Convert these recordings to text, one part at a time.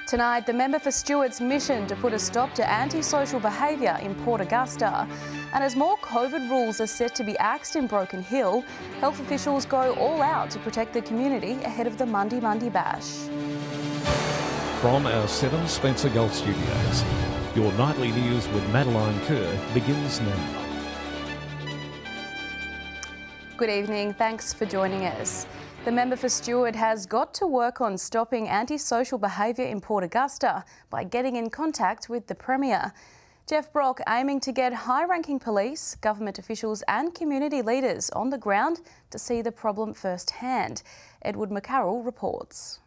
Tonight, the member for Stewart's mission to put a stop to antisocial behaviour in Port Augusta. And as more COVID rules are set to be axed in Broken Hill, health officials go all out to protect the community ahead of the Monday Bash. From our 7 Spencer Gulf studios, your nightly news with Madeline Kerr begins now. Good evening, thanks for joining us. The member for Stewart has got to work on stopping antisocial behaviour in Port Augusta by getting in contact with the Premier. Jeff Brock aiming to get high-ranking police, government officials and community leaders on the ground to see the problem firsthand. Edward McCarroll reports.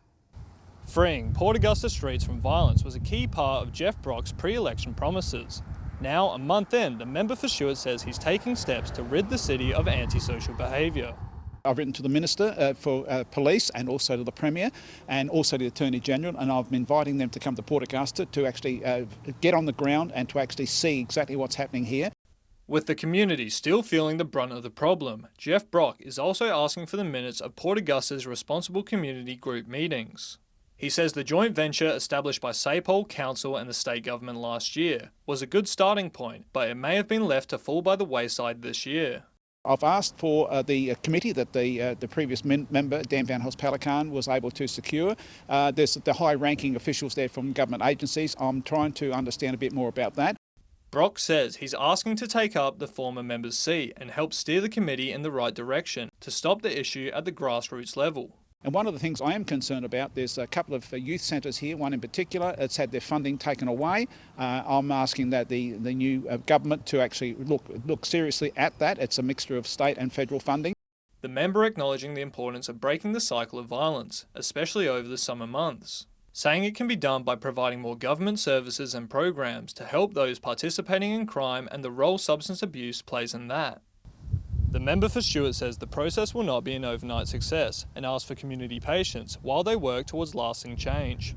Freeing Port Augusta streets from violence was a key part of Jeff Brock's pre-election promises. Now, a month in, the member for Stewart says he's taking steps to rid the city of antisocial behaviour. I've written to the Minister for Police and also to the Premier and also to the Attorney General, and I've been inviting them to come to Port Augusta to actually get on the ground and to actually see exactly what's happening here. With the community still feeling the brunt of the problem, Jeff Brock is also asking for the minutes of Port Augusta's responsible community group meetings. He says the joint venture established by SAPOL Council and the state government last year was a good starting point, but it may have been left to fall by the wayside this year. I've asked for the committee that the previous member, Dan Van Hulst-Pelican, was able to secure. There's the high-ranking officials there from government agencies. I'm trying to understand a bit more about that. Brock says he's asking to take up the former member's seat and help steer the committee in the right direction to stop the issue at the grassroots level. And one of the things I am concerned about, there's a couple of youth centres here, one in particular, it's had their funding taken away. I'm asking that the new government to actually look seriously at that. It's a mixture of state and federal funding. The member acknowledging the importance of breaking the cycle of violence, especially over the summer months, saying it can be done by providing more government services and programs to help those participating in crime and the role substance abuse plays in that. The member for Stewart says the process will not be an overnight success and asks for community patience while they work towards lasting change.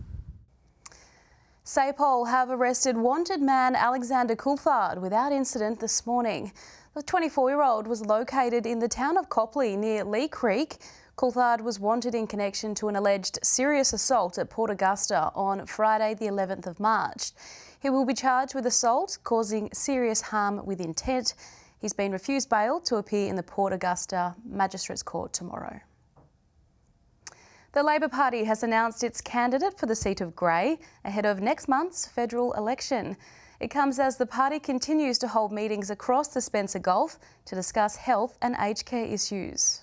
SAPOL have arrested wanted man Alexander Coulthard without incident this morning. The 24-year-old was located in the town of Copley near Lee Creek. Coulthard was wanted in connection to an alleged serious assault at Port Augusta on Friday the 11th of March. He will be charged with assault causing serious harm with intent. He's been refused bail to appear in the Port Augusta Magistrates Court tomorrow. The Labor Party has announced its candidate for the seat of Grey ahead of next month's federal election. It comes as the party continues to hold meetings across the Spencer Gulf to discuss health and aged care issues.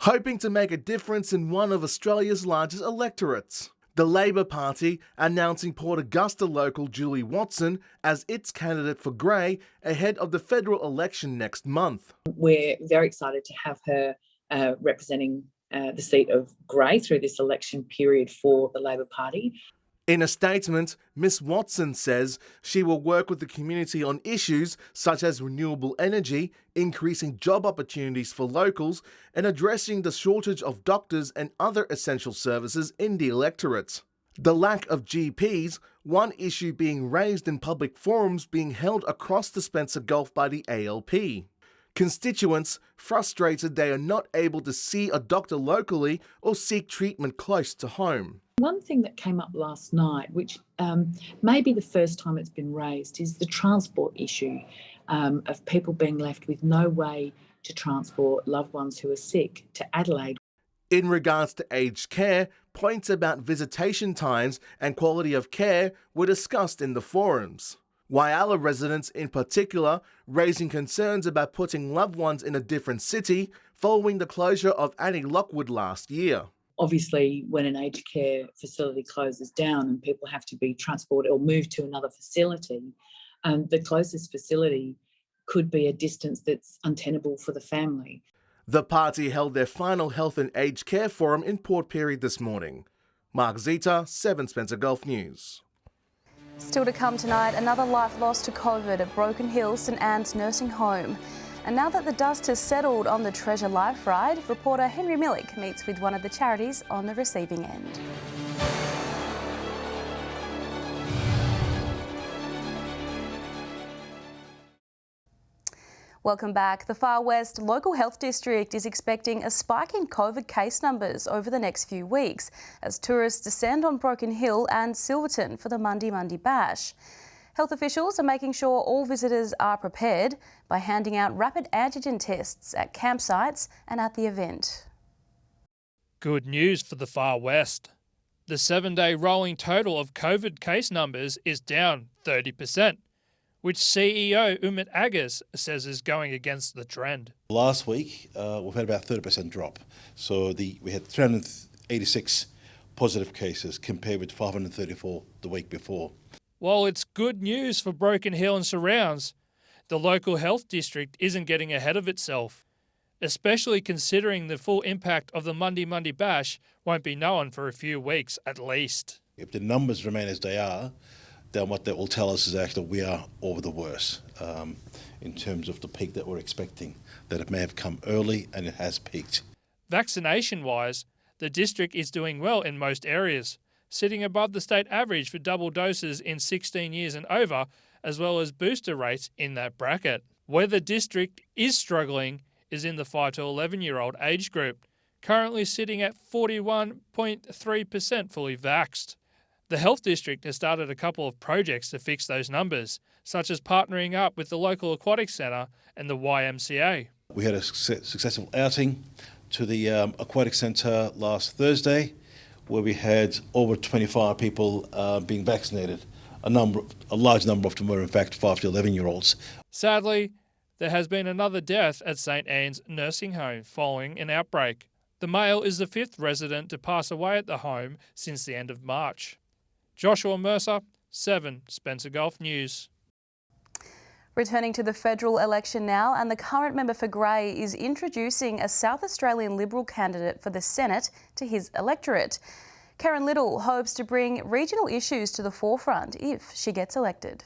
Hoping to make a difference in one of Australia's largest electorates, the Labor Party announcing Port Augusta local Julie Watson as its candidate for Grey ahead of the federal election next month. We're very excited to have her representing the seat of Grey through this election period for the Labor Party. In a statement, Ms Watson says she will work with the community on issues such as renewable energy, increasing job opportunities for locals, and addressing the shortage of doctors and other essential services in the electorate. The lack of GPs, one issue being raised in public forums being held across the Spencer Gulf by the ALP. Constituents frustrated they are not able to see a doctor locally or seek treatment close to home. One thing that came up last night, which may be the first time it's been raised, is the transport issue of people being left with no way to transport loved ones who are sick to Adelaide. In regards to aged care, points about visitation times and quality of care were discussed in the forums. Whyalla residents in particular raising concerns about putting loved ones in a different city following the closure of Annie Lockwood last year. Obviously, when an aged care facility closes down and people have to be transported or moved to another facility, the closest facility could be a distance that's untenable for the family. The party held their final health and aged care forum in Port Pirie this morning. Mark Zita, 7 Spencer Gulf News. Still to come tonight, another life lost to COVID at Broken Hill St Anne's Nursing Home. And now that the dust has settled on the Treasure Life ride, reporter Henry Millick meets with one of the charities on the receiving end. Welcome back. The Far West Local Health District is expecting a spike in COVID case numbers over the next few weeks as tourists descend on Broken Hill and Silverton for the Mundi Bash. Health officials are making sure all visitors are prepared by handing out rapid antigen tests at campsites and at the event. Good news for the Far West. The 7-day rolling total of COVID case numbers is down 30%. Which CEO Umit Agus says is going against the trend. Last week, we've had about a 30% drop. So we had 386 positive cases compared with 534 the week before. While it's good news for Broken Hill and surrounds, the local health district isn't getting ahead of itself, especially considering the full impact of the Mundi Bash won't be known for a few weeks at least. If the numbers remain as they are, then what that will tell us is actually we are over the worst in terms of the peak that we're expecting, that it may have come early and it has peaked. Vaccination-wise, the district is doing well in most areas, sitting above the state average for double doses in 16 years and over, as well as booster rates in that bracket. Where the district is struggling is in the 5 to 11-year-old age group, currently sitting at 41.3% fully vaxxed. The Health District has started a couple of projects to fix those numbers, such as partnering up with the local aquatic centre and the YMCA. We had a successful outing to the aquatic centre last Thursday, where we had over 25 people being vaccinated. A large number of them were in fact 5 to 11-year-olds. Sadly, there has been another death at St Anne's nursing home following an outbreak. The male is the 5th resident to pass away at the home since the end of March. Joshua Mercer, 7 Spencer Gulf News. Returning to the federal election now, and the current member for Grey is introducing a South Australian Liberal candidate for the Senate to his electorate. Karen Little hopes to bring regional issues to the forefront if she gets elected.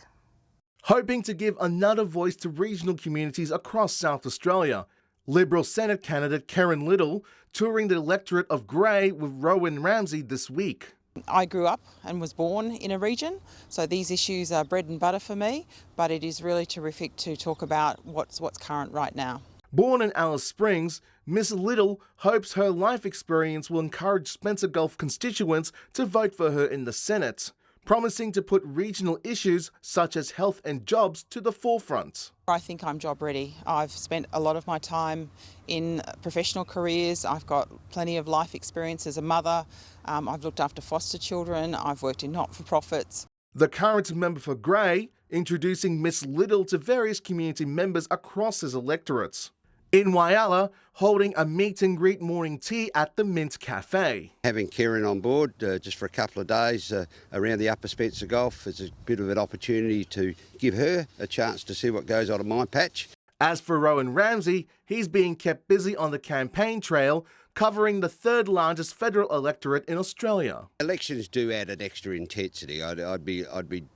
Hoping to give another voice to regional communities across South Australia, Liberal Senate candidate Karen Little touring the electorate of Grey with Rowan Ramsey this week. I grew up and was born in a region, so these issues are bread and butter for me, but it is really terrific to talk about what's current right now. Born in Alice Springs, Miss Little hopes her life experience will encourage Spencer Gulf constituents to vote for her in the Senate, promising to put regional issues such as health and jobs to the forefront. I think I'm job ready. I've spent a lot of my time in professional careers. I've got plenty of life experience as a mother. I've looked after foster children. I've worked in not-for-profits. The current member for Grey introducing Miss Little to various community members across his electorates. In Whyalla, holding a meet and greet morning tea at the Mint Cafe. Having Karen on board just for a couple of days around the Upper Spencer Gulf is a bit of an opportunity to give her a chance to see what goes on in my patch. As for Rowan Ramsey, he's being kept busy on the campaign trail, covering the third largest federal electorate in Australia. Elections do add an extra intensity. I'd be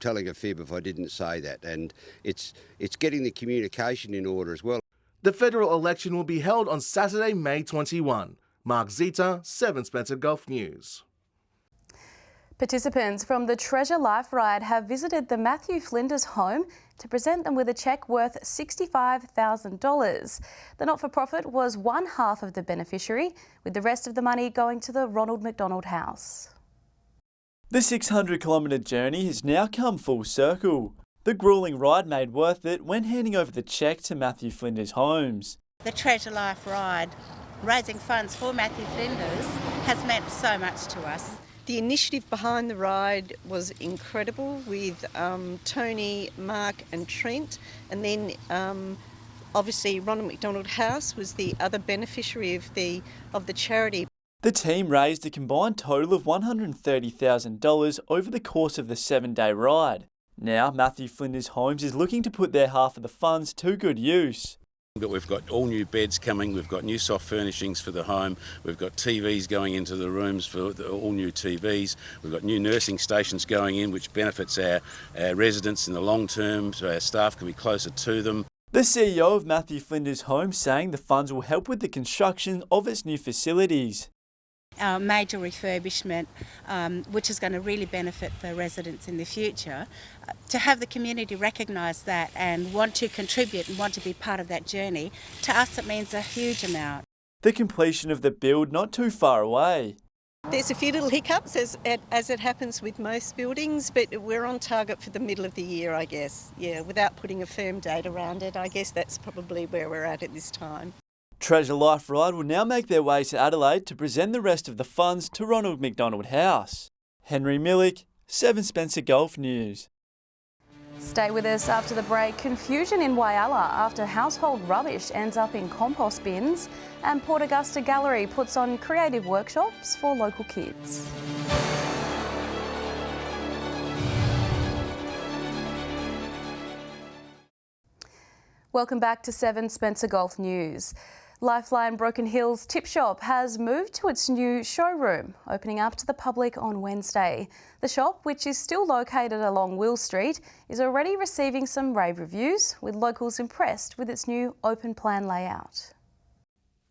telling a fib if I didn't say that, and it's getting the communication in order as well. The federal election will be held on Saturday, May 21. Mark Zita, 7 Spencer Gulf News. Participants from the Treasure Life Ride have visited the Matthew Flinders home to present them with a cheque worth $65,000. The not-for-profit was one half of the beneficiary, with the rest of the money going to the Ronald McDonald House. The 600-kilometre journey has now come full circle. The gruelling ride made worth it when handing over the cheque to Matthew Flinders Homes. The Treasure Life Ride, raising funds for Matthew Flinders, has meant so much to us. The initiative behind the ride was incredible with Tony, Mark and Trent, and then obviously Ronald McDonald House was the other beneficiary of the charity. The team raised a combined total of $130,000 over the course of the 7-day ride. Now, Matthew Flinders Homes is looking to put their half of the funds to good use. But we've got all new beds coming, we've got new soft furnishings for the home, we've got TVs going into the rooms for all new TVs, we've got new nursing stations going in which benefits our residents in the long term, so our staff can be closer to them. The CEO of Matthew Flinders Homes saying the funds will help with the construction of its new facilities. Our major refurbishment, which is going to really benefit the residents in the future, to have the community recognise that and want to contribute and want to be part of that journey, to us it means a huge amount. The completion of the build not too far away. There's a few little hiccups as it happens with most buildings, but we're on target for the middle of the year, I guess. Yeah, without putting a firm date around it, I guess that's probably where we're at this time. Treasure Lifeline will now make their way to Adelaide to present the rest of the funds to Ronald McDonald House. Henry Millick, 7 Spencer Golf News. Stay with us after the break. Confusion in Whyalla after household rubbish ends up in compost bins, and Port Augusta Gallery puts on creative workshops for local kids. Welcome back to 7 Spencer Golf News. Lifeline Broken Hill's Tip Shop has moved to its new showroom, opening up to the public on Wednesday. The shop, which is still located along Will Street, is already receiving some rave reviews, with locals impressed with its new open plan layout.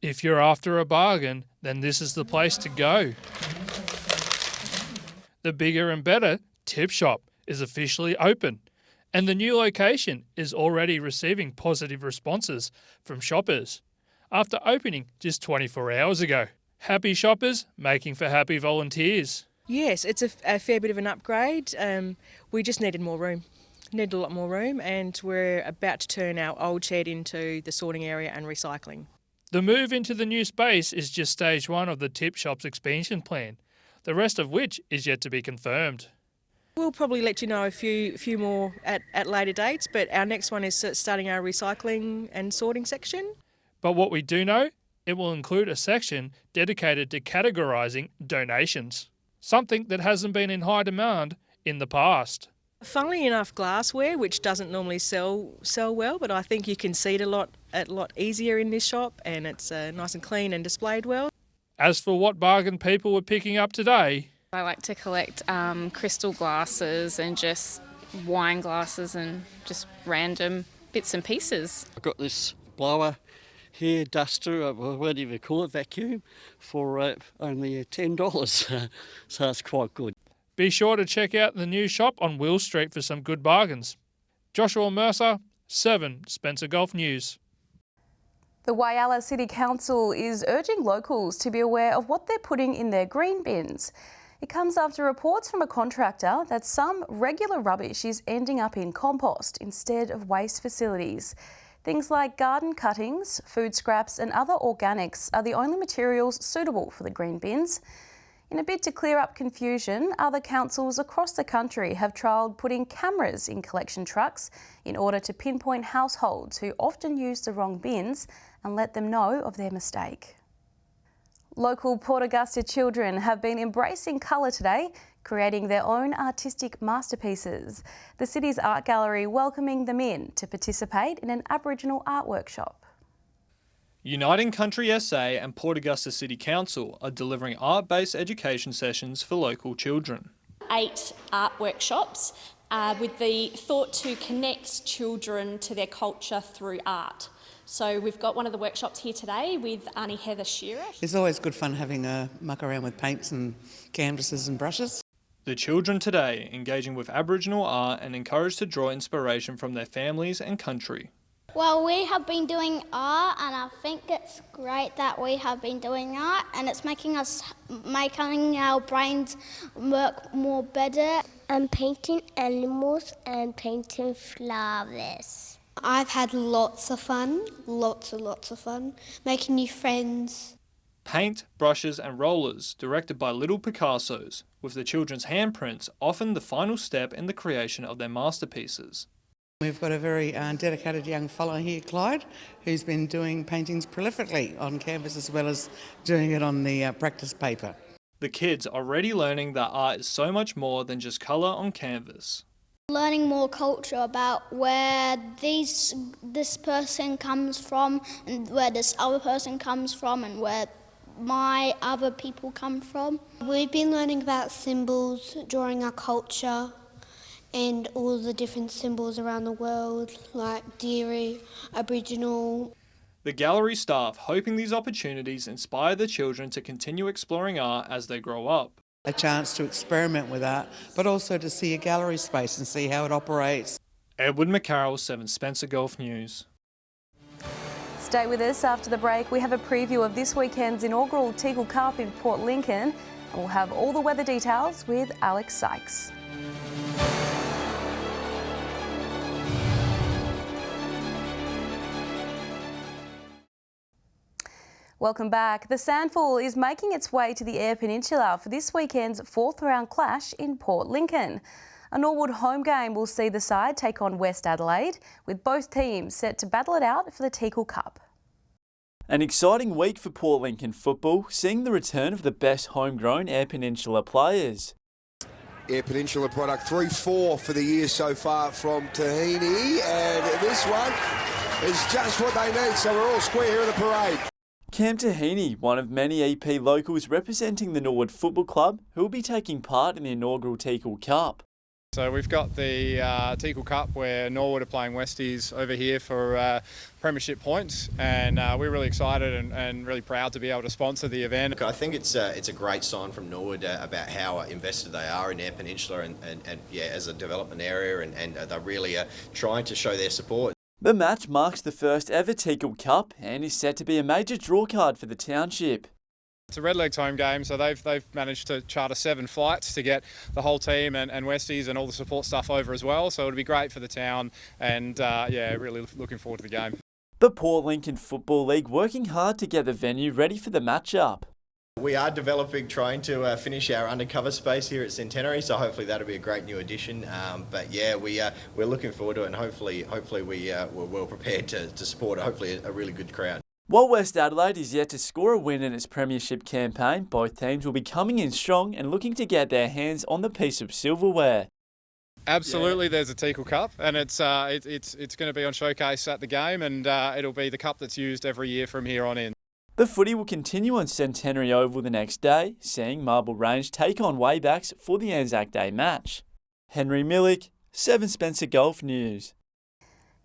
If you're after a bargain, then this is the place to go. The bigger and better Tip Shop is officially open, and the new location is already receiving positive responses from shoppers after opening just 24 hours ago. Happy shoppers making for happy volunteers. Yes, it's a fair bit of an upgrade. We just needed more room. Needed a lot more room, and we're about to turn our old shed into the sorting area and recycling. The move into the new space is just stage 1 of the Tip Shop's expansion plan, the rest of which is yet to be confirmed. We'll probably let you know a few more at later dates, but our next one is starting our recycling and sorting section. But what we do know, it will include a section dedicated to categorising donations, something that hasn't been in high demand in the past. Funnily enough, glassware, which doesn't normally sell well, but I think you can see it a lot easier in this shop, and it's nice and clean and displayed well. As for what bargain people were picking up today, I like to collect crystal glasses and just wine glasses and just random bits and pieces. I've got this blower hair duster, whatever you call it, vacuum, for only $10, so it's quite good. be sure to check out the new shop on Will Street for some good bargains. Joshua Mercer, 7 Spencer Golf News. The Whyalla City Council is urging locals to be aware of what they're putting in their green bins. It comes after reports from a contractor that some regular rubbish is ending up in compost instead of waste facilities. Things like garden cuttings, food scraps and other organics are the only materials suitable for the green bins. In a bid to clear up confusion, other councils across the country have trialled putting cameras in collection trucks in order to pinpoint households who often use the wrong bins and let them know of their mistake. Local Port Augusta children have been embracing colour today, creating their own artistic masterpieces. The city's art gallery welcoming them in to participate in an Aboriginal art workshop. Uniting Country SA and Port Augusta City Council are delivering art-based education sessions for local children. 8 art workshops with the thought to connect children to their culture through art. So we've got one of the workshops here today with Auntie Heather Shearer. It's always good fun having a muck around with paints and canvases and brushes. The children today engaging with Aboriginal art and encouraged to draw inspiration from their families and country. Well, we have been doing art and I think it's great that we have been doing art and it's making our brains work more better. I'm painting animals and painting flowers. I've had lots of fun, lots of fun, making new friends. Paint, brushes and rollers, directed by little Picassos, with the children's handprints often the final step in the creation of their masterpieces. We've got a very dedicated young fellow here, Clyde, who's been doing paintings prolifically on canvas as well as doing it on the practice paper. The kids are already learning that art is so much more than just colour on canvas. Learning more culture about where this person comes from and where this other person comes from and where my other people come from. We've been learning about symbols, drawing our culture and all the different symbols around the world like Dairy, Aboriginal. The gallery staff hoping these opportunities inspire the children to continue exploring art as they grow up. A chance to experiment with art, but also to see a gallery space and see how it operates. Edward McCarroll, 7 Spencer Gulf News. Stay with us after the break. We have a preview of this weekend's inaugural Teagle Cup in Port Lincoln, and we'll have all the weather details with Alex Sykes. Welcome back. The Sandful is making its way to the Eyre Peninsula for this weekend's 4th round clash in Port Lincoln. A Norwood home game will see the side take on West Adelaide, with both teams set to battle it out for the Teagle Cup. An exciting week for Port Lincoln football, seeing the return of the best homegrown Eyre Peninsula players. Eyre Peninsula product 3-4 for the year so far from Tahini, and this one is just what they need, so we're all square here in the parade. Cam Tahini, one of many EP locals representing the Norwood Football Club, who will be taking part in the inaugural Teagle Cup. So we've got the Teagle Cup where Norwood are playing Westies over here for premiership points, and we're really excited and really proud to be able to sponsor the event. I think it's a great sign from Norwood about how invested they are in Eyre Peninsula and yeah, as a development area, and they're really trying to show their support. The match marks the first ever Teagle Cup and is set to be a major drawcard for the township. It's a Redlegs home game, so they've managed to charter 7 flights to get the whole team and Westies and all the support stuff over as well. So it'll be great for the town, and yeah, really looking forward to the game. The Port Lincoln Football League working hard to get the venue ready for the matchup. We are developing, trying to finish our undercover space here at Centenary, so hopefully that'll be a great new addition. But yeah, we're looking forward to it, and hopefully we're well prepared to support hopefully a really good crowd. While West Adelaide is yet to score a win in its premiership campaign, both teams will be coming in strong and looking to get their hands on the piece of silverware. Absolutely, there's a Teagle Cup, and it's going to be on showcase at the game, and it'll be the cup that's used every year from here on in. The footy will continue on Centenary Oval the next day, seeing Marble Range take on Waybacks for the Anzac Day match. Henry Millick, 7 Spencer Gulf News.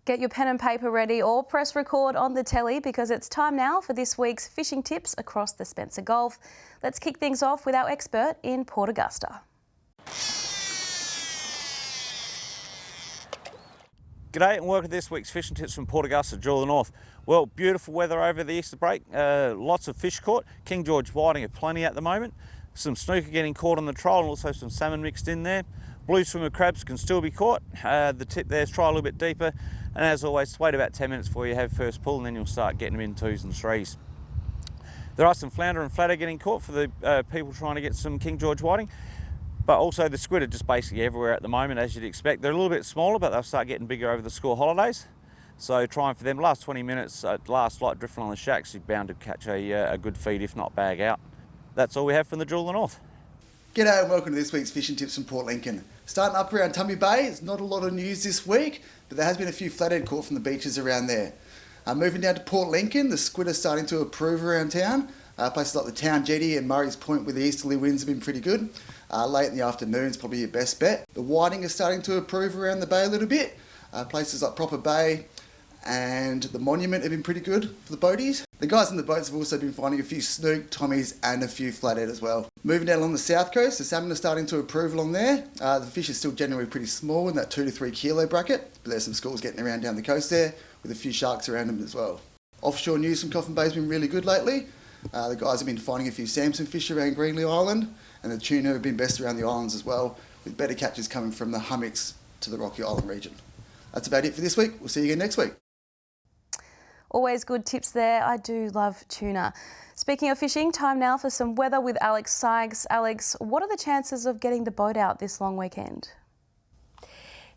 Get your pen and paper ready or press record on the telly, because it's time now for this week's fishing tips across the Spencer Gulf. Let's kick things off with our expert in Port Augusta. G'day and welcome to this week's fishing tips from Port Augusta, Jewel of the North. Well, beautiful weather over the Easter break, lots of fish caught. King George whiting are plenty at the moment. Some snooker getting caught on the trawl and also some salmon mixed in there. Blue swimmer crabs can still be caught. The tip there is try a little bit deeper, and as always wait about 10 minutes before you have first pull, and then you'll start getting them in 2s and 3s. There are some flounder and flatter getting caught for the people trying to get some King George whiting. But also the squid are just basically everywhere at the moment, as you'd expect. They're a little bit smaller, but they'll start getting bigger over the school holidays. So trying for them, last 20 minutes, last light drifting on the shacks, you're bound to catch a good feed, if not bag out. That's all we have from the Jewel of the North. G'day and welcome to this week's fishing tips from Port Lincoln. Starting up around Tumby Bay, it's not a lot of news this week, but there has been a few flathead caught from the beaches around there. Moving down to Port Lincoln, the squid are starting to improve around town. Places like the Town Jetty and Murray's Point with the easterly winds have been pretty good. Late in the afternoon is probably your best bet. The whiting is starting to improve around the bay a little bit. Places like Proper Bay and the Monument have been pretty good for the boaties. The guys in the boats have also been finding a few snook, tommies and a few flathead as well. Moving down along the south coast, the salmon are starting to improve along there. The fish is still generally pretty small in that 2 to 3 kilo bracket, but there's some schools getting around down the coast there with a few sharks around them as well. Offshore news from Coffin Bay has been really good lately. The guys have been finding a few Samson fish around Greenleaf Island, and the tuna have been best around the islands as well, with better catches coming from the hummocks to the Rocky Island region. That's about it for this week. We'll see you again next week. Always good tips there. I do love tuna. Speaking of fishing, time now for some weather with Alex Sykes. Alex, what are the chances of getting the boat out this long weekend?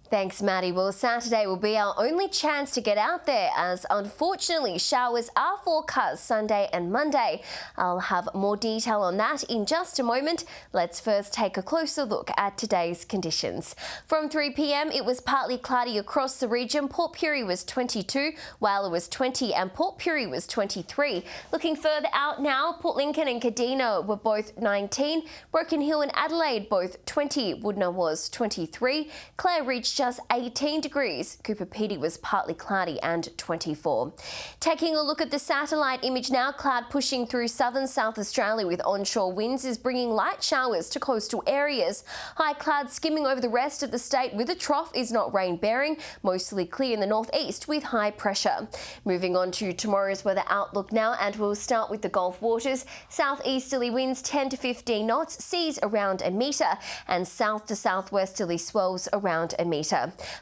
Thanks, Maddie. Well, Saturday will be our only chance to get out there, as unfortunately showers are forecast Sunday and Monday. I'll have more detail on that in just a moment. Let's first take a closer look at today's conditions. From 3 p.m, it was partly cloudy across the region. Port Pirie was 22, Whyalla was 20 and Port Pirie was 23. Looking further out now, Port Lincoln and Kadina were both 19, Broken Hill and Adelaide both 20, Woodna was 23, Clare reached just 18 degrees. Cooper Pedy was partly cloudy and 24. Taking a look at the satellite image now, cloud pushing through southern South Australia with onshore winds is bringing light showers to coastal areas. High clouds skimming over the rest of the state with a trough is not rain bearing, mostly clear in the northeast with high pressure. Moving on to tomorrow's weather outlook now, and we'll start with the Gulf waters. Southeasterly winds 10 to 15 knots, seas around a metre, and south to southwesterly swells around a metre.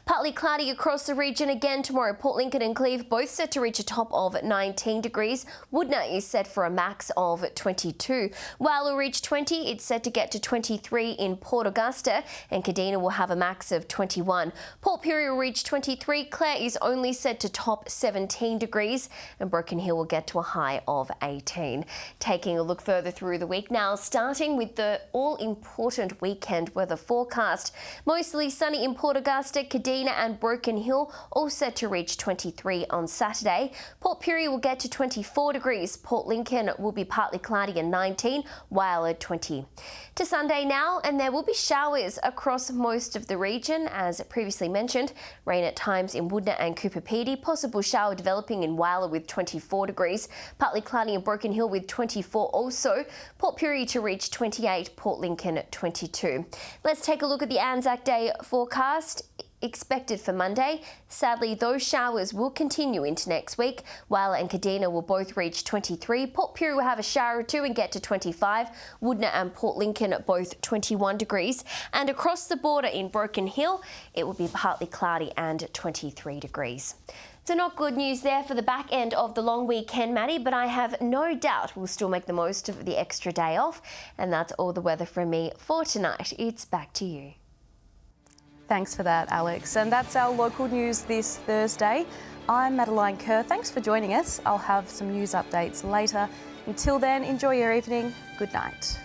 Partly cloudy across the region again tomorrow. Port Lincoln and Cleve both set to reach a top of 19 degrees. Woodna is set for a max of 22. Whyalla will reach 20. It's set to get to 23 in Port Augusta, and Kadina will have a max of 21. Port Pirie will reach 23. Clare is only set to top 17 degrees, and Broken Hill will get to a high of 18. Taking a look further through the week now, starting with the all-important weekend weather forecast. Mostly sunny in Port Augusta, Kadina and Broken Hill, all set to reach 23 on Saturday. Port Pirie will get to 24 degrees. Port Lincoln will be partly cloudy and 19, Whyalla 20. To Sunday now, and there will be showers across most of the region. As previously mentioned, rain at times in Woodna and Cooper Pedy. Possible shower developing in Whyalla with 24 degrees. Partly cloudy in Broken Hill with 24 also. Port Pirie to reach 28, Port Lincoln 22. Let's take a look at the Anzac Day forecast. Expected for Monday. Sadly, those showers will continue into next week. Whyalla and Kadina will both reach 23. Port Pirie will have a shower or two and get to 25. Woodna and Port Lincoln at both 21 degrees. And across the border in Broken Hill, it will be partly cloudy and 23 degrees. So not good news there for the back end of the long weekend, Maddie, but I have no doubt we'll still make the most of the extra day off. And that's all the weather from me for tonight. It's back to you. Thanks for that, Alex. And that's our local news this Thursday. I'm Madeline Kerr. Thanks for joining us. I'll have some news updates later. Until then, enjoy your evening. Good night.